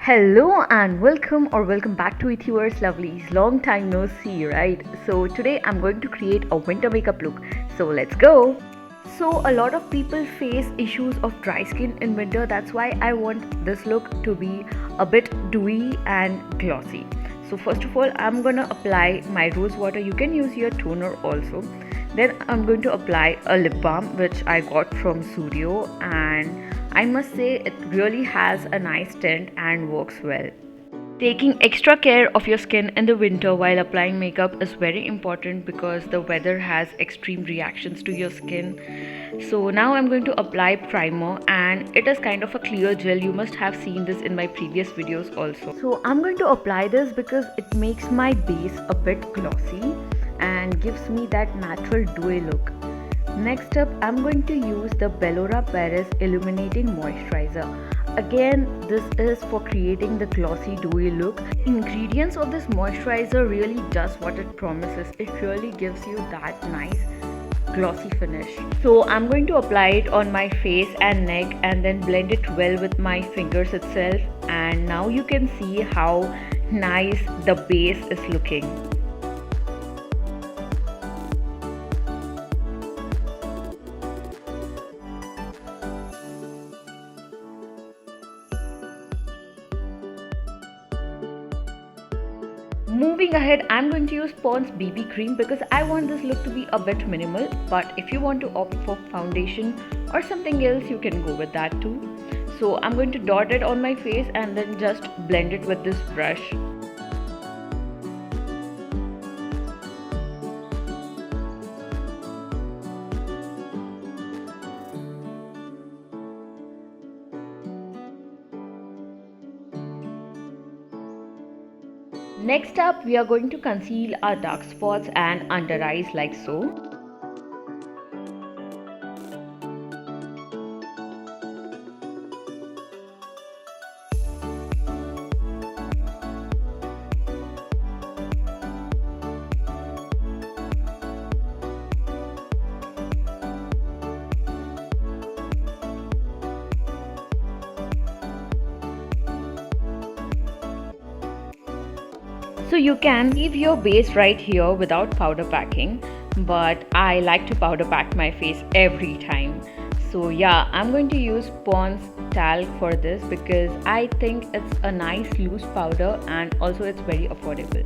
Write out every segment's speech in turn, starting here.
Hello and welcome back to With Yours Lovelies. Long time no see, right? So today I'm going to create a winter makeup look. So let's go. So a lot of people face issues of dry skin in winter. That's why I want this look to be a bit dewy and glossy. So first of all, I'm gonna apply my rose water. You can use your toner also. Then I'm going to apply a lip balm which I got from Zudio, and I must say it really has a nice tint and works well. Taking extra care of your skin in the winter while applying makeup is very important because the weather has extreme reactions to your skin. So now I'm going to apply primer, and it is kind of a clear gel. You must have seen this in my previous videos also. So I'm going to apply this because it makes my base a bit glossy and gives me that natural dewy look. Next up, I'm going to use the Belora illuminating moisturizer. Again, this is for creating the glossy dewy look. Ingredients of this moisturizer really does what it promises. It really gives you that nice glossy finish. So I'm going to apply it on my face and neck and then blend it well with my fingers itself, and now you can see how nice the base is looking. Moving ahead, I'm going to use Pond's BB cream because I want this look to be a bit minimal, but if you want to opt for foundation or something else, you can go with that too. So I'm going to dot it on my face and then just blend it with this brush. Next up, we are going to conceal our dark spots and under eyes like so. So you can leave your base right here without powder packing, but I like to powder pack my face every time. So yeah, I'm going to use Pond's Talc for this because I think it's a nice loose powder and also it's very affordable.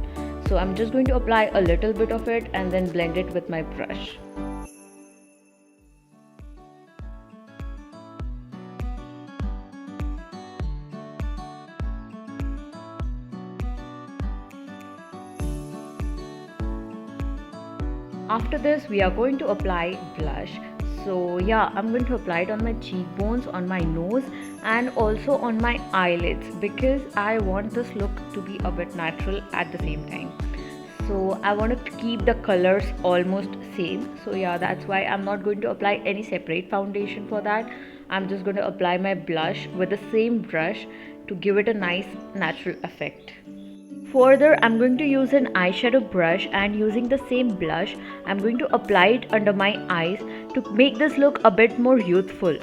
So I'm just going to apply a little bit of it and then blend it with my brush. After this, we are going to apply blush. So yeah, I'm going to apply it on my cheekbones, on my nose, and also on my eyelids because I want this look to be a bit natural at the same time. So I want to keep the colors almost same. So yeah, that's why I'm not going to apply any separate foundation for that. I'm just going to apply my blush with the same brush to give it a nice natural effect. Further, I'm going to use an eyeshadow brush, and using the same blush, I'm going to apply it under my eyes to make this look a bit more youthful.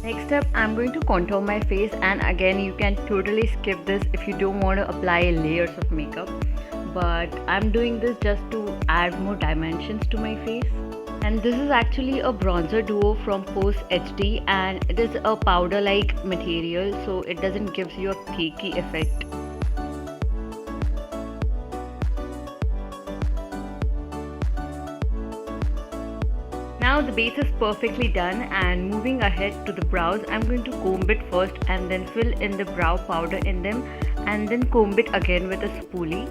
Next up, I'm going to contour my face, and again you can totally skip this if you don't want to apply layers of makeup. But I'm doing this just to add more dimensions to my face. And this is actually a bronzer duo from Pose HD, and it is a powder like material, so it doesn't give you a cakey effect. Now the base is perfectly done, and moving ahead to the brows, I'm going to comb it first and then fill in the brow powder in them and then comb it again with a spoolie.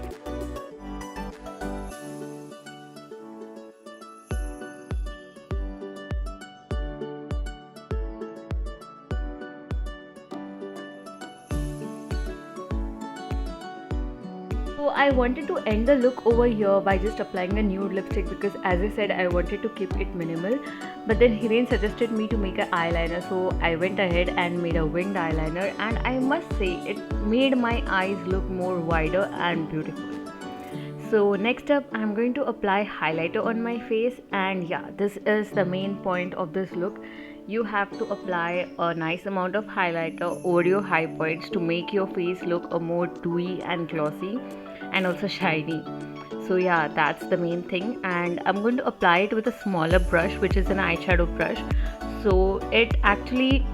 So I wanted to end the look over here by just applying a nude lipstick because, as I said, I wanted to keep it minimal. But then Hiren suggested me to make an eyeliner, so I went ahead and made a winged eyeliner, and I must say it made my eyes look more wider and beautiful. So next up, I'm going to apply highlighter on my face, and yeah, this is the main point of this look. you have to apply a nice amount of highlighter over your high points to make your face look a more dewy and glossy and also shiny. So yeah, that's the main thing, and I'm going to apply it with a smaller brush, which is an eyeshadow brush. So it actually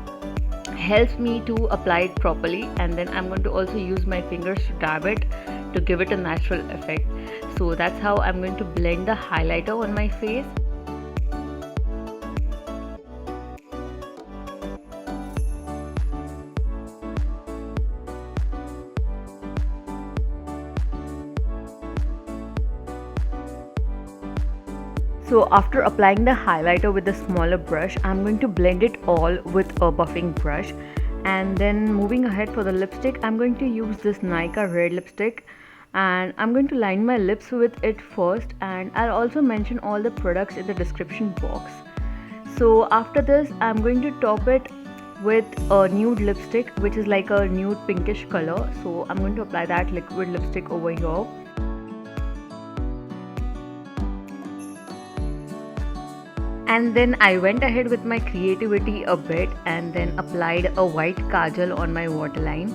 helps me to apply it properly, and then I'm going to also use my fingers to dab it to give it a natural effect. So that's how I'm going to blend the highlighter on my face. So after applying the highlighter with the smaller brush, I'm going to blend it all with a buffing brush. And then moving ahead for the lipstick, I'm going to use this Nykaa red lipstick, and I'm going to line my lips with it first, and I'll also mention all the products in the description box. So after this, I'm going to top it with a nude lipstick, which is like a nude pinkish color. So I'm going to apply that liquid lipstick over here. And then I went ahead with my creativity a bit and then applied a white kajal on my waterline.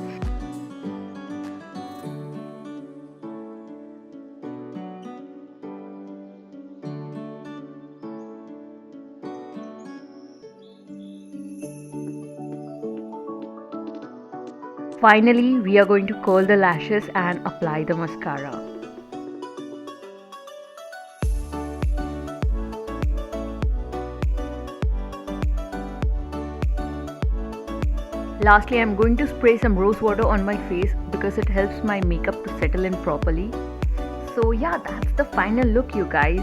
Finally, we are going to curl the lashes and apply the mascara. Lastly, I'm going to spray some rose water on my face because it helps my makeup to settle in properly. So yeah, that's the final look, you guys.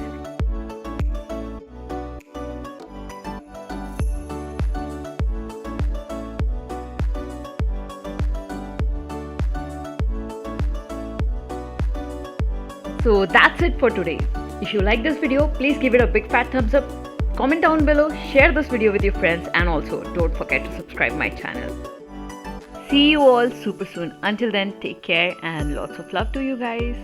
So that's it for today. If you like this video, please give it a big fat thumbs up. Comment down below, share this video with your friends, and also don't forget to subscribe my channel. See you all super soon. Until then, take care and lots of love to you guys.